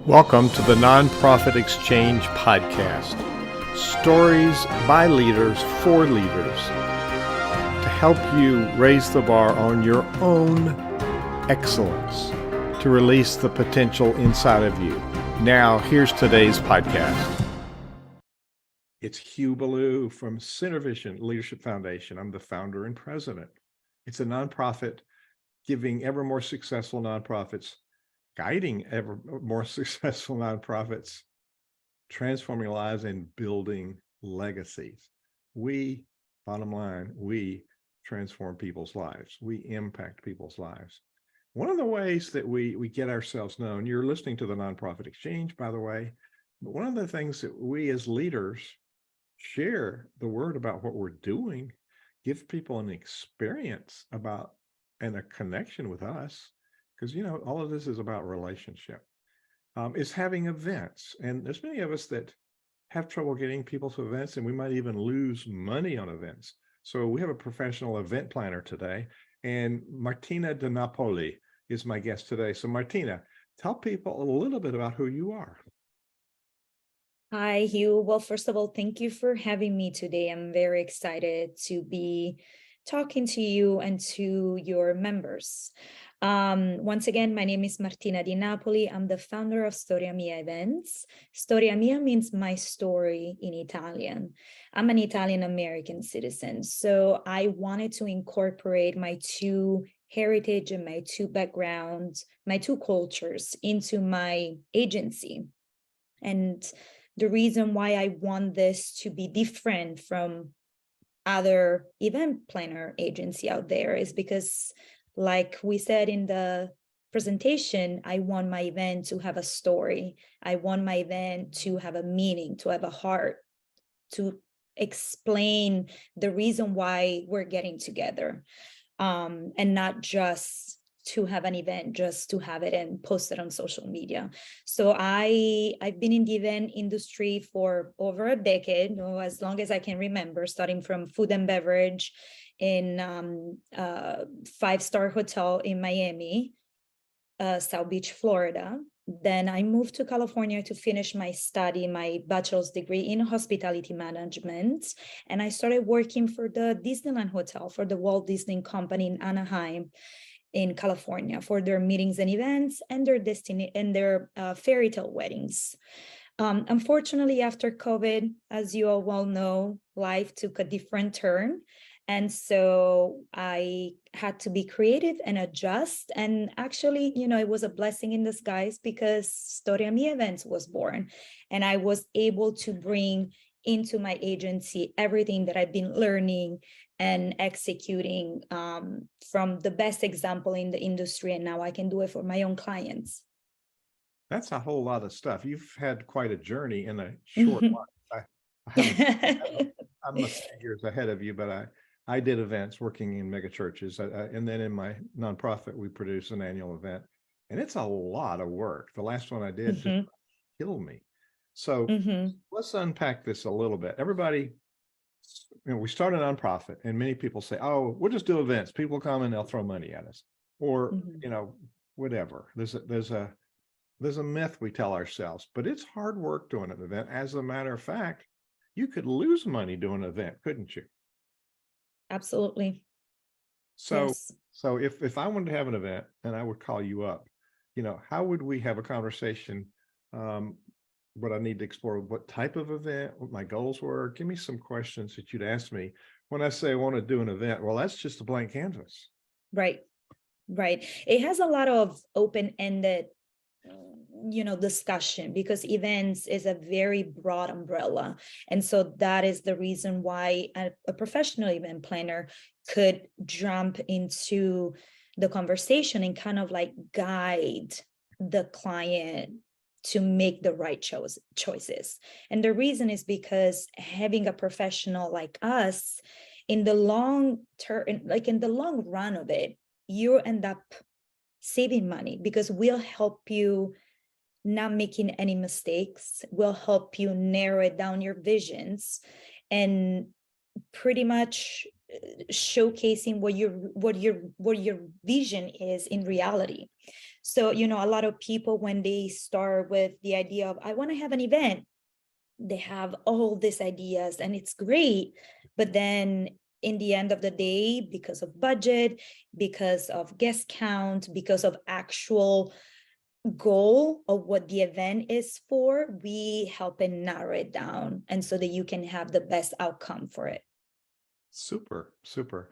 Welcome to the Nonprofit Exchange Podcast. Stories by leaders for leaders to help you raise the bar on your own excellence, to release the potential inside of you. Now, here's today's podcast. It's Hugh Ballou from Center Vision Leadership Foundation. I'm the founder and president. It's a nonprofit giving ever more successful nonprofits, guiding ever more successful nonprofits, transforming lives and building legacies. We, bottom line, we transform people's lives. We impact people's lives. One of the ways that we get ourselves known, you're listening to the Nonprofit Exchange, by the way, but one of the things that we as leaders share the word about what we're doing, give people an experience about and a connection with us, because, all of this is about relationship, is having events. And there's many of us that have trouble getting people to events, and we might even lose money on events. So we have a professional event planner today, and Martina Di Napoli is my guest today. So Martina, tell people a little bit about who you are. Hi, Hugh. Well, first of all, thank you for having me today. I'm very excited to be talking to you and to your members. Once again, my name is Martina Di Napoli. I'm the founder of Storia Mia Events. Storia Mia means my story in Italian. I'm an Italian-American citizen, so I wanted to incorporate my two heritage and my two backgrounds, my two cultures into my agency. And the reason why I want this to be different from other event planner agency out there is because, like we said in the presentation, I want my event to have a story. I want my event to have a meaning, to have a heart, to explain the reason why we're getting together, and not just to have an event, just to have it and post it on social media. So I've been in the event industry for over a decade, as long as I can remember, starting from food and beverage in a five-star hotel in Miami, South Beach, Florida. Then I moved to California to finish my study, my bachelor's degree in hospitality management. And I started working for the Disneyland Hotel, for the Walt Disney Company in Anaheim, in California, for their meetings and events and their fairy tale weddings. Unfortunately, after COVID, as you all well know, life took a different turn. And so I had to be creative and adjust. And actually, it was a blessing in disguise, because Storia Mia Events was born. And I was able to bring into my agency everything that I've been learning and executing from the best example in the industry. And now I can do it for my own clients. That's a whole lot of stuff. You've had quite a journey in a short life. I'm a few years ahead of you, but I did events working in mega churches. And then in my nonprofit, we produce an annual event. And it's a lot of work. The last one I did just killed me. So let's unpack this a little bit. Everybody, we start a nonprofit, and many people say, oh, we'll just do events. People come and they'll throw money at us, or, whatever. There's a myth we tell ourselves, but it's hard work doing an event. As a matter of fact, you could lose money doing an event, couldn't you? Absolutely. So, yes. So if I wanted to have an event and I would call you up, how would we have a conversation? What I need to explore, what type of event, what my goals were. Give me some questions that you'd ask me when I say I want to do an event. Well, that's just a blank canvas. Right. It has a lot of open-ended, discussion, because events is a very broad umbrella. And so that is the reason why a professional event planner could jump into the conversation and kind of like guide the client to make the right choices. And the reason is because having a professional like us, in the long term, like in the long run of it, you end up saving money, because we'll help you not making any mistakes. We'll help you narrow it down your visions, and pretty much showcasing what your vision is in reality. So, you know, a lot of people, when they start with the idea of, I want to have an event, they have all these ideas and it's great. But then in the end of the day, because of budget, because of guest count, because of actual goal of what the event is for, we help and narrow it down, and so that you can have the best outcome for it. Super, super.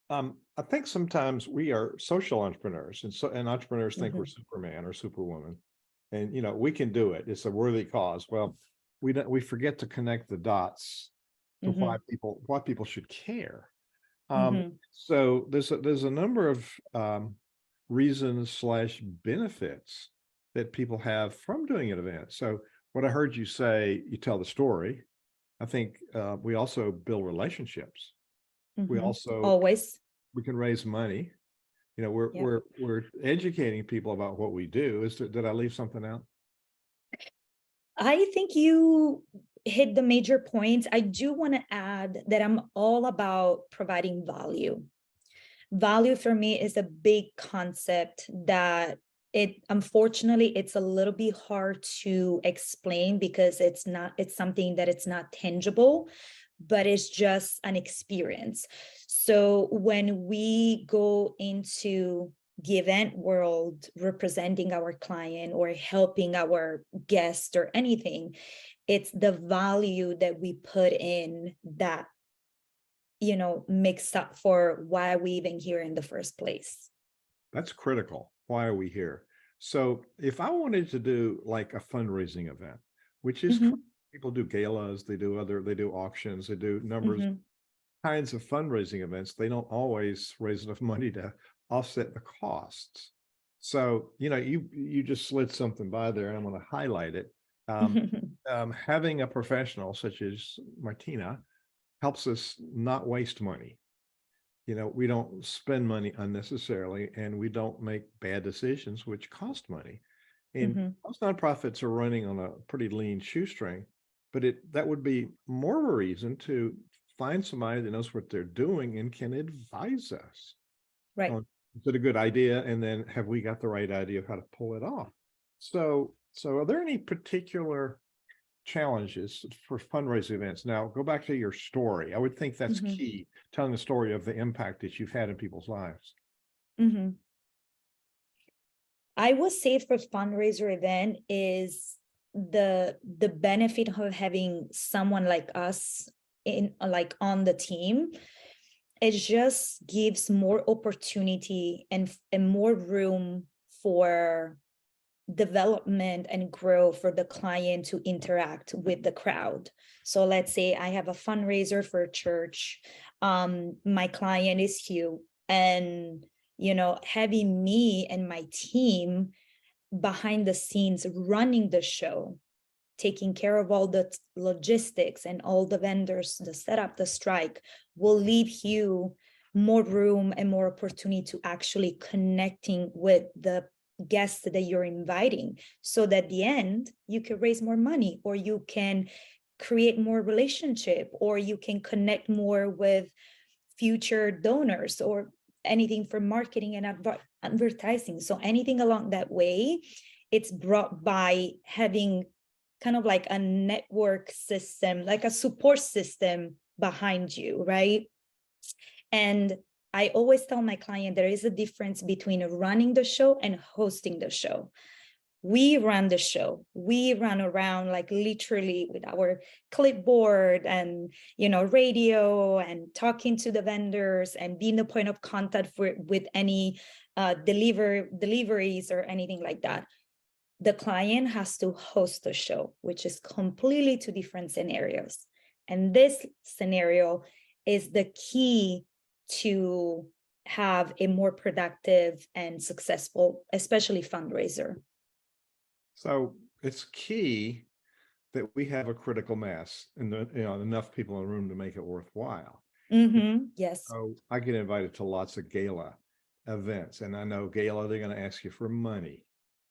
I think sometimes we are social entrepreneurs, and entrepreneurs think we're Superman or Superwoman, and we can do it. It's a worthy cause. Well, we forget to connect the dots to why people should care. So there's a number of reasons / benefits that people have from doing an event. So what I heard you say, you tell the story. I think we also build relationships. We also Always. we can raise money. We're educating people about what we do. Did I leave something out? I think you hit the major points. I do want to add that I'm all about providing value. Value for me is a big concept that unfortunately it's a little bit hard to explain, because it's something that it's not tangible, but it's just an experience. So when we go into the event world representing our client or helping our guest or anything, it's the value that we put in that makes up for why we even here in the first place. That's critical. Why are we here? So if I wanted to do like a fundraising event, which is people do galas, they do auctions, they do numbers kinds of fundraising events. They don't always raise enough money to offset the costs. So you just slid something by there, and I'm going to highlight it. Having a professional such as Martina helps us not waste money. We don't spend money unnecessarily, and we don't make bad decisions which cost money. And most nonprofits are running on a pretty lean shoestring, but that would be more of a reason to find somebody that knows what they're doing and can advise us. Right. Is it a good idea? And then have we got the right idea of how to pull it off? So are there any particular challenges for fundraising events? Now, go back to your story. I would think that's key, telling the story of the impact that you've had in people's lives. I would say for fundraiser event is the benefit of having someone like us on the team. It just gives more opportunity and more room for development and growth for the client to interact with the crowd. So let's say I have a fundraiser for a church. My client is Hugh, and having me and my team behind the scenes running the show, taking care of all the logistics and all the vendors, the setup, the strike, will leave you more room and more opportunity to actually connecting with the guests that you're inviting, so that at the end you can raise more money, or you can create more relationship, or you can connect more with future donors, or anything for marketing and advertising. So anything along that way, it's brought by having kind of like a network system, like a support system behind you, right? And I always tell my client there is a difference between running the show and hosting the show. We run the show. We run around like literally with our clipboard and, radio, and talking to the vendors and being the point of contact with any deliveries or anything like that. The client has to host the show, which is completely two different scenarios. And this scenario is the key to have a more productive and successful, especially fundraiser. So it's key that we have a critical mass and enough people in the room to make it worthwhile. Yes. So I get invited to lots of gala events, and I know gala, they're going to ask you for money.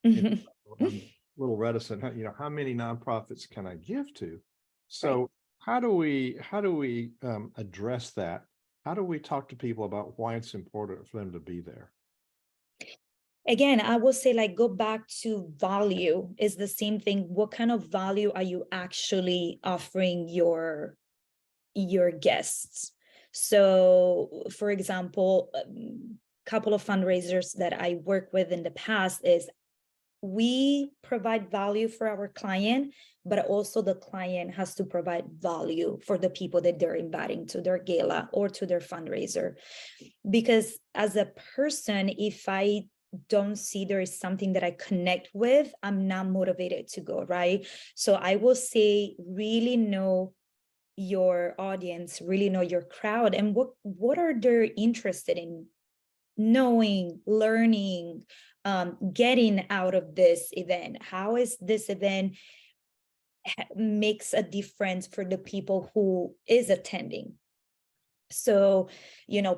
I'm a little reticent. How many nonprofits can I give to? So how do we address that? How do we talk to people about why it's important for them to be there? Again, I will say, like, go back to value is the same thing. What kind of value are you actually offering your guests? So, for example, couple of fundraisers that I work with in the past is we provide value for our client, but also the client has to provide value for the people that they're inviting to their gala or to their fundraiser. Because as a person, if I don't see there is something that I connect with, I'm not motivated to go, right? So I will say, really know your audience, really know your crowd, and what are they interested in knowing, learning, getting out of this event. How is this event makes a difference for the people who is attending? So,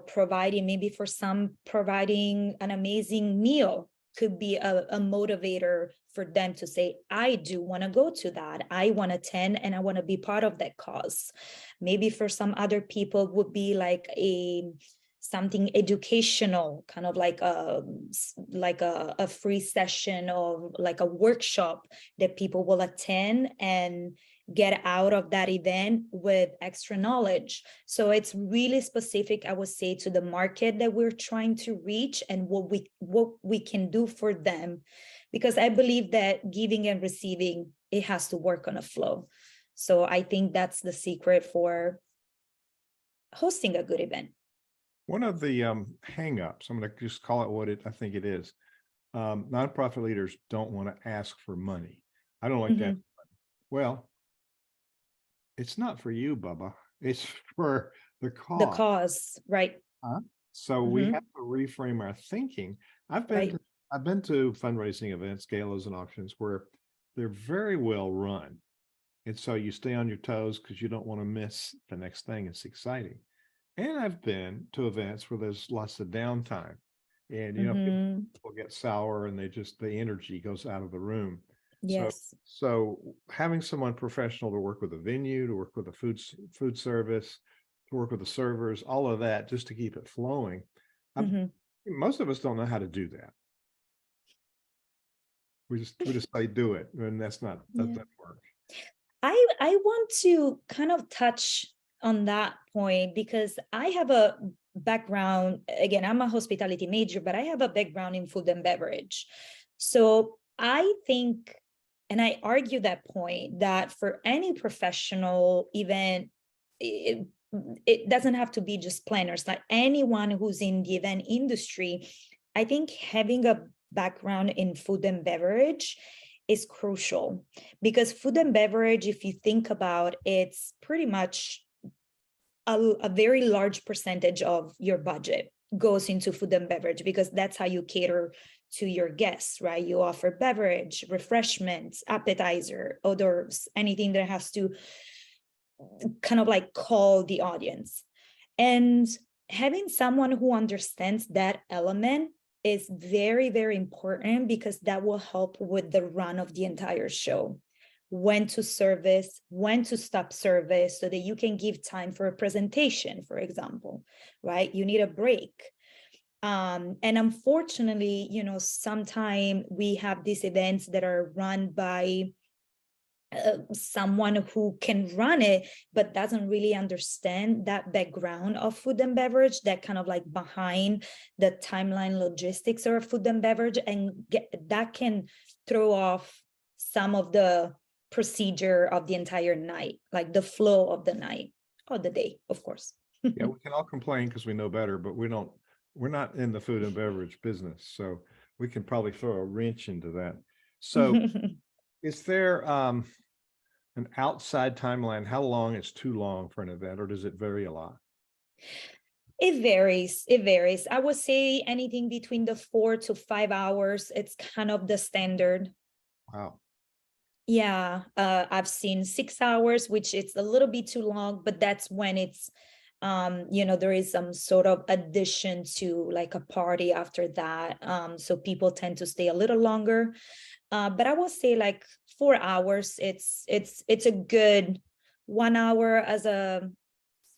providing, maybe for some, providing an amazing meal could be a motivator for them to say, I do want to go to that. I want to attend and I want to be part of that cause. Maybe for some other people would be like something educational, kind of like a free session or like a workshop that people will attend and get out of that event with extra knowledge. So it's really specific, I would say, to the market that we're trying to reach and what we can do for them. Because I believe that giving and receiving, it has to work on a flow. So I think that's the secret for hosting a good event. One of the hang-ups, I'm going to just call it what I think it is. Nonprofit leaders don't want to ask for money. I don't like that. Well, it's not for you, Bubba. It's for the cause. The cause, right? So we have to reframe our thinking. I've been to fundraising events, galas, and auctions where they're very well run, and so you stay on your toes because you don't want to miss the next thing. It's exciting. And I've been to events where there's lots of downtime, and people get sour and the energy goes out of the room. Yes. So having someone professional to work with a venue, to work with a food service, to work with the servers, all of that, just to keep it flowing. Most of us don't know how to do that. We just say do it, and that doesn't work. I want to kind of touch on that point because I have a background, again, I'm a hospitality major, but I have a background in food and beverage. So I think, and I argue that point, that for any professional event, it doesn't have to be just planners, like anyone who's in the event industry, I think having a background in food and beverage is crucial, because food and beverage, if you think about it, it's pretty much a very large percentage of your budget goes into food and beverage, because that's how you cater to your guests, right? You offer beverage, refreshments, appetizer, hors, anything that has to kind of like call the audience. And having someone who understands that element is very, very important, because that will help with the run of the entire show. When to service, when to stop service, so that you can give time for a presentation, for example, right? You need a break. And unfortunately, sometimes we have these events that are run by someone who can run it, but doesn't really understand that background of food and beverage, that kind of like behind the timeline logistics of food and beverage, and that can throw off some of the procedure of the entire night, like the flow of the night or the day, of course. Yeah, we can all complain because we know better, but we're not in the food and beverage business, so we can probably throw a wrench into that. So is there an outside timeline, how long is too long for an event, or does it vary a lot? It varies. I would say anything between the 4 to 5 hours, it's kind of the standard. Wow. Yeah, I've seen 6 hours, which it's a little bit too long, but that's when it's there is some sort of addition to like a party after that. So people tend to stay a little longer. But I will say like 4 hours, it's a good 1 hour as a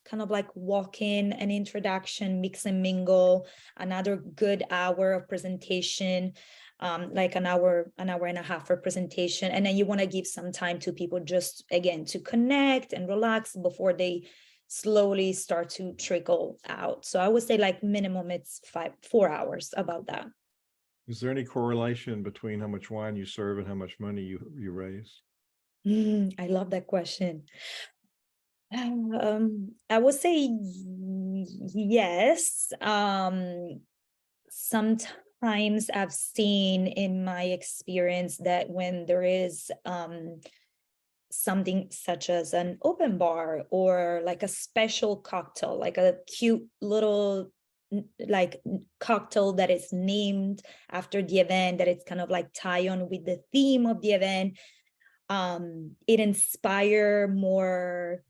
kind of like walk-in, an introduction, mix and mingle, another good hour of presentation, like an hour and a half for presentation. And then you want to give some time to people just, again, to connect and relax before they slowly start to trickle out. So I would say like minimum it's 4 hours, about that. Is there any correlation between how much wine you serve and how much money you raise? I love that question. I would say yes. Sometimes I've seen in my experience that when there is something such as an open bar or like a special cocktail, like a cute little like cocktail that is named after the event, that it's kind of like tie on with the theme of the event, it inspire more,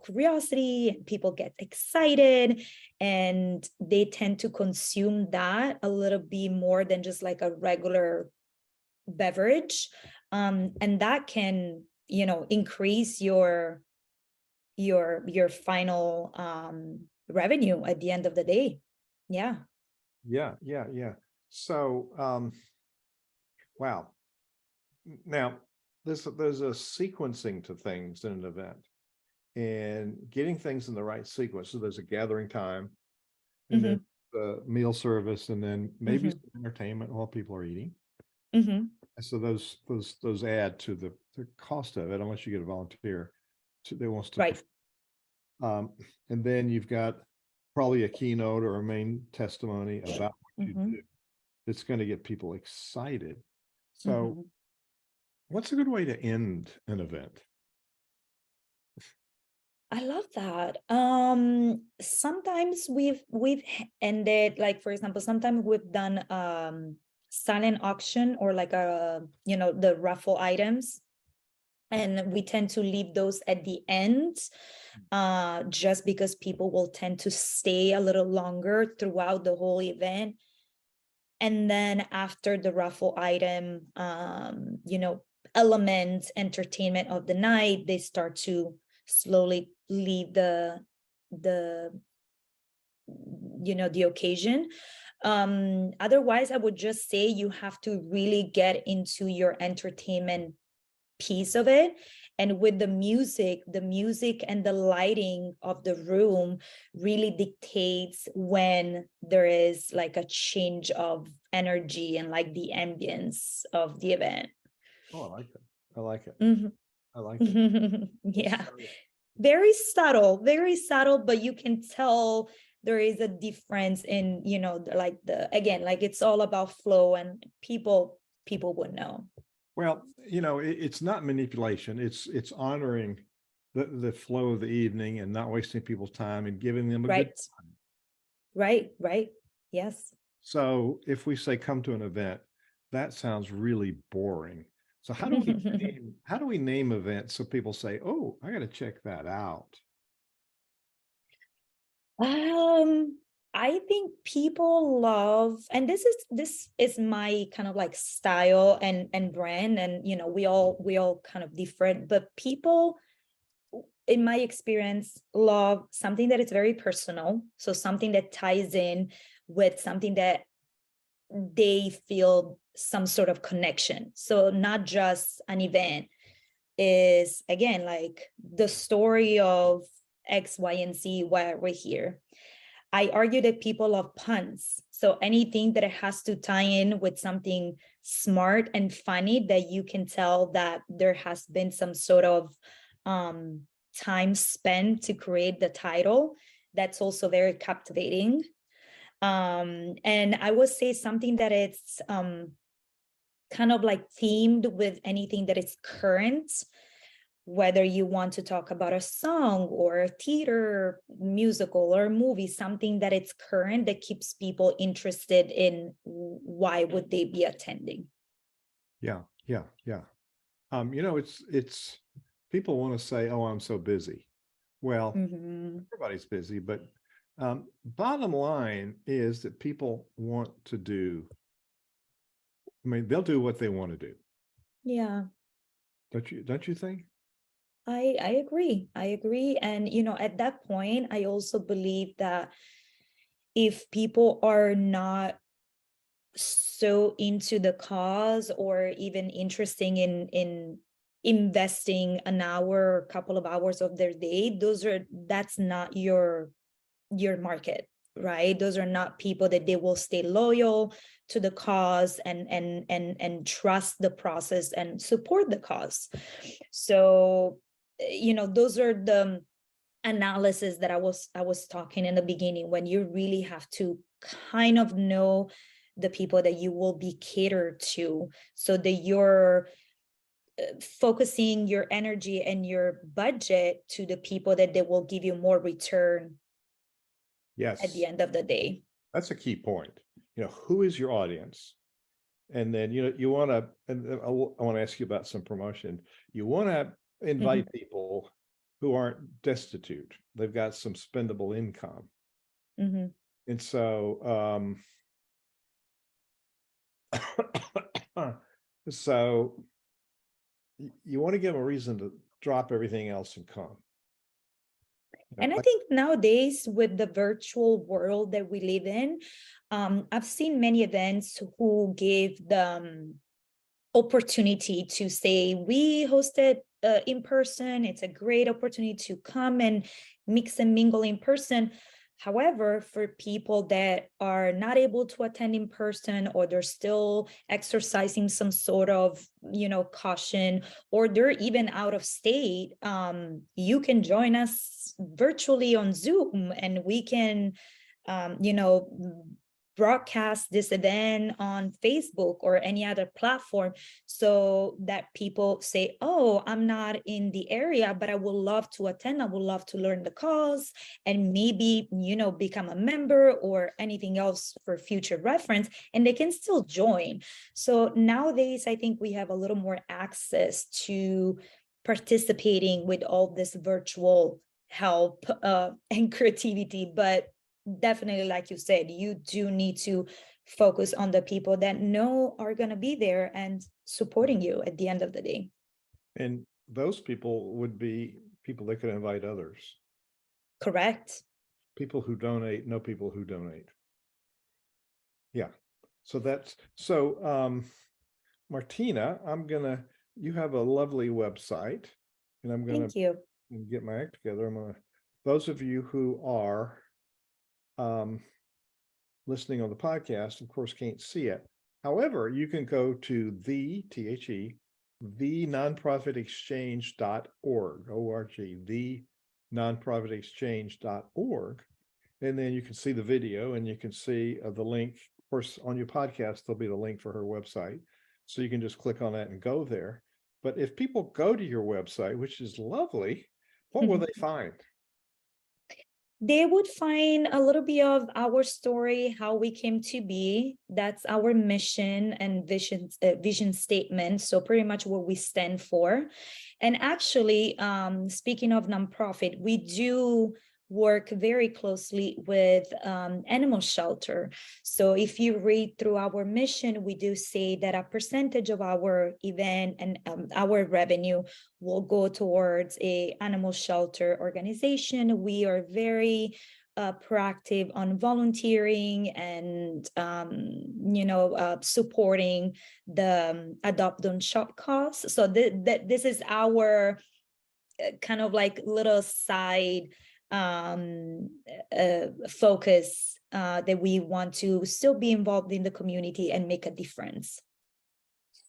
curiosity, and people get excited and they tend to consume that a little bit more than just like a regular beverage. And that can, increase your final revenue at the end of the day. Yeah. Yeah. So, wow. Now, there's a sequencing to things in an event, and getting things in the right sequence. So there's a gathering time, and then the meal service, and then maybe some entertainment while people are eating. So those add to the cost of it, unless you get a volunteer that wants to. Right. And then you've got probably a keynote or a main testimony about what you do that's going to get people excited. So what's a good way to end an event? I love that. Sometimes we've ended, like, for example, sometimes we've done silent auction, or like the raffle items, and we tend to leave those at the end, just because people will tend to stay a little longer throughout the whole event. And then after the raffle item, element, entertainment of the night, they start to slowly leave the occasion. Otherwise, I would just say you have to really get into your entertainment piece of it. And with the music and the lighting of the room really dictates when there is like a change of energy and like the ambience of the event. Oh, I like it. I like it. I like it. Yeah. Very subtle, but you can tell there is a difference in, like it's all about flow, and people would know. Well, it's not manipulation. It's honoring the flow of the evening and not wasting people's time and giving them a good time. Right. Yes. So if we say come to an event, that sounds really boring. So how do we name events so people say, oh, I got to check that out? I think people love, and this is my kind of like style and brand, and we all kind of different, but people, in my experience, love something that is very personal. So something that ties in with something that they feel some sort of connection. So not just an event, is again like the story of X, Y, and Z, why we're here. I argue that people love puns. So anything that has to tie in with something smart and funny, that you can tell that there has been some sort of time spent to create the title, that's also very captivating. And I would say something that it's kind of like themed with anything that is current, whether you want to talk about a song or a theater musical or a movie, something that it's current, that keeps people interested in why would they be attending. Yeah. It's people want to say, oh, I'm so busy. Well, everybody's busy, but bottom line is that people want to do, they'll do what they want to do. Yeah. Don't you think? I agree. I agree. And, at that point, I also believe that if people are not so into the cause or even interesting in investing an hour or couple of hours of their day, that's not your market, right? Those are not people that they will stay loyal to the cause and trust the process and support the cause. So those are the analysis that I was talking in the beginning, when you really have to kind of know the people that you will be catered to, so that you're focusing your energy and your budget to the people that they will give you more return at the Yes, end of the day. that's a key point. Who is your audience? And then, you want to, and I want to ask you about some promotion. You want to Mhm, invite people who aren't destitute. They've got some spendable income. mhm. And so, so you want to give them a reason to drop everything else and come. And I Like, think nowadays, with the virtual world that we live in, I've seen many events who give the opportunity to say, we hosted in person, it's a great opportunity to come and mix and mingle in person. However, for people that are not able to attend in person, or they're still exercising some sort of caution, or they're even out of state, you can join us virtually on Zoom, and we can broadcast this event on Facebook or any other platform, so that people say, oh, I'm not in the area, but I would love to attend. I would love to learn the cause and maybe, become a member or anything else for future reference, and they can still join. So nowadays, I think we have a little more access to participating with all this virtual help and creativity. But definitely, like you said, you do need to focus on the people that know are going to be there and supporting you at the end of the day. and those people would be people that could invite others. Correct. People who donate know people who donate. Yeah. So Martina, you have a lovely website, and I'm gonna Thank you. get my act together. Those of you who are um, listening on the podcast, of course, can't see it. However, you can go to the nonprofitexchange.org, O-R-G, the nonprofitexchange.org. And then you can see the video, and you can see the link. Of course, on your podcast, there'll be the link for her website. So you can just click on that and go there. But if people go to your website, which is lovely, what will they find? They would find a little bit of our story, how we came to be. That's our mission and vision statement. So pretty much what we stand for. And actually, speaking of nonprofit, we do work very closely with animal shelter. So if you read through our mission, we do say that a percentage of our event and our revenue will go towards a animal shelter organization. We are very proactive on volunteering and supporting the adopt don't shop cause. So this is our kind of like little side focus that we want to still be involved in the community and make a difference.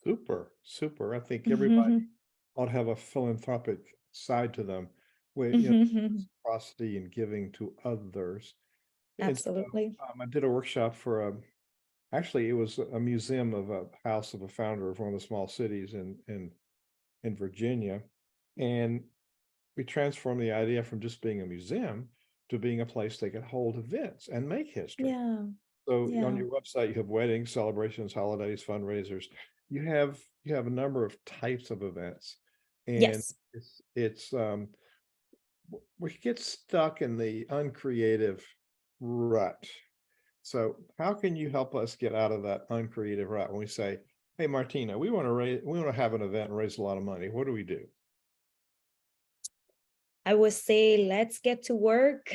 Super, super. I think everybody Mhm. ought to have a philanthropic side to them, with Mhm. reciprocity and giving to others. And so Absolutely. I did a workshop for actually it was a museum of a house of a founder of one of the small cities in Virginia. And we transformed the idea from just being a museum to being a place they could hold events and make history. Yeah. So on Yeah. your website, you have weddings, celebrations, holidays, fundraisers. You have a number of types of events, and Yes. it's we get stuck in the uncreative rut. So how can you help us get out of that uncreative rut when we say, "Hey, Martina, we want to have an event and raise a lot of money. What do we do?" I would say, let's get to work.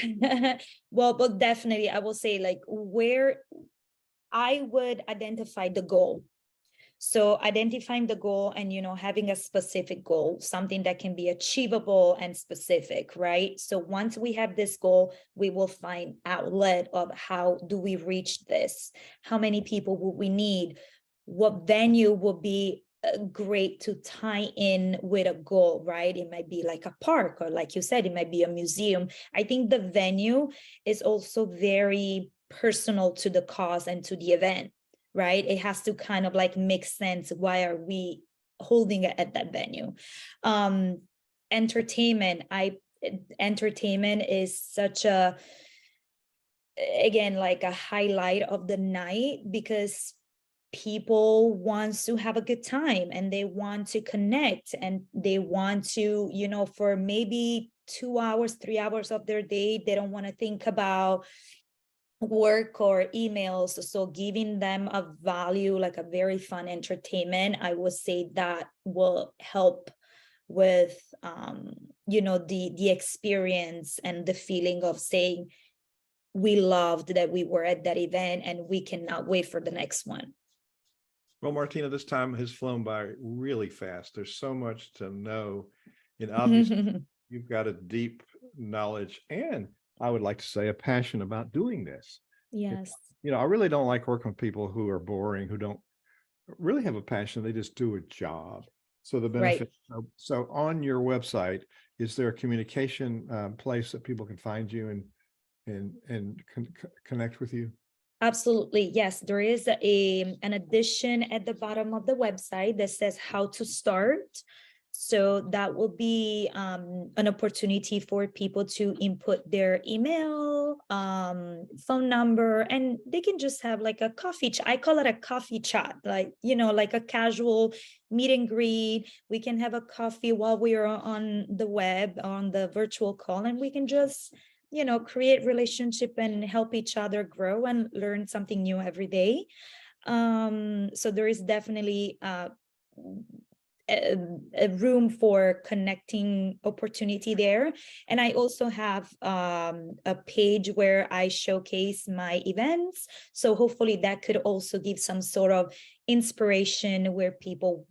Well, but definitely, I will say, like, where I would identify the goal. So identifying the goal and, having a specific goal, something that can be achievable and specific, right? So once we have this goal, we will find outlet of how do we reach this? How many people will we need? What venue will be great to tie in with a goal, right? It might be like a park, or like you said, it might be a museum. I think the venue is also very personal to the cause and to the event, right? It has to kind of like make sense. Why are we holding it at that venue? Entertainment. Entertainment is such a, again, like a highlight of the night, because people want to have a good time and they want to connect and they want to, for maybe 2 hours, 3 hours of their day, they don't want to think about work or emails. So giving them a value, like a very fun entertainment, I would say that will help with the experience and the feeling of saying we loved that we were at that event and we cannot wait for the next one. Well, Martina, this time has flown by really fast. There's so much to know, and obviously you've got a deep knowledge and, I would like to say, a passion about doing this. Yes. I really don't like working with people who are boring, who don't really have a passion. They just do a job. So the benefit. Right. So on your website, is there a communication place that people can find you and connect with you? Absolutely. Yes, there is an addition at the bottom of the website that says how to start. So that will be an opportunity for people to input their email, phone number, and they can just have like a coffee chat. I call it a coffee chat, like, like a casual meet and greet. We can have a coffee while we are on the web, on the virtual call, and we can just create relationship and help each other grow and learn something new every day. So there is definitely a room for connecting opportunity there. And I also have a page where I showcase my events. So hopefully that could also give some sort of inspiration where people,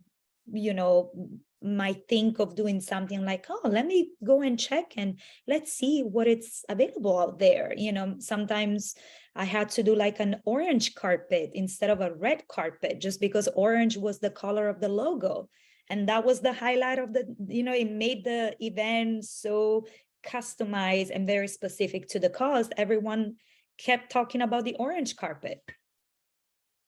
might think of doing something like, oh, let me go and check and let's see what it's available out there. Sometimes I had to do like an orange carpet instead of a red carpet, just because orange was the color of the logo. And that was the highlight of it made the event so customized and very specific to the cause. Everyone kept talking about the orange carpet.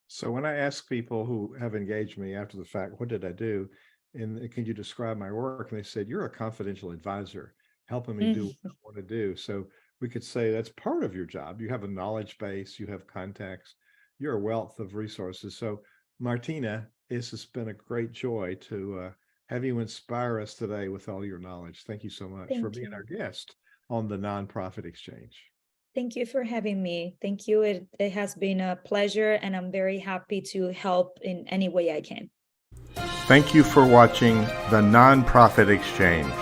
So when I ask people who have engaged me after the fact, what did I do? And can you describe my work? And they said, you're a confidential advisor helping me do what I want to do. So we could say that's part of your job. You have a knowledge base, you have contacts, you're a wealth of resources. So Martina, it's just been a great joy to have you inspire us today with all your knowledge. Thank you so much for being our guest on the Nonprofit Exchange. Thank you for having me. Thank you. It has been a pleasure, and I'm very happy to help in any way I can. Thank you for watching the Nonprofit Exchange.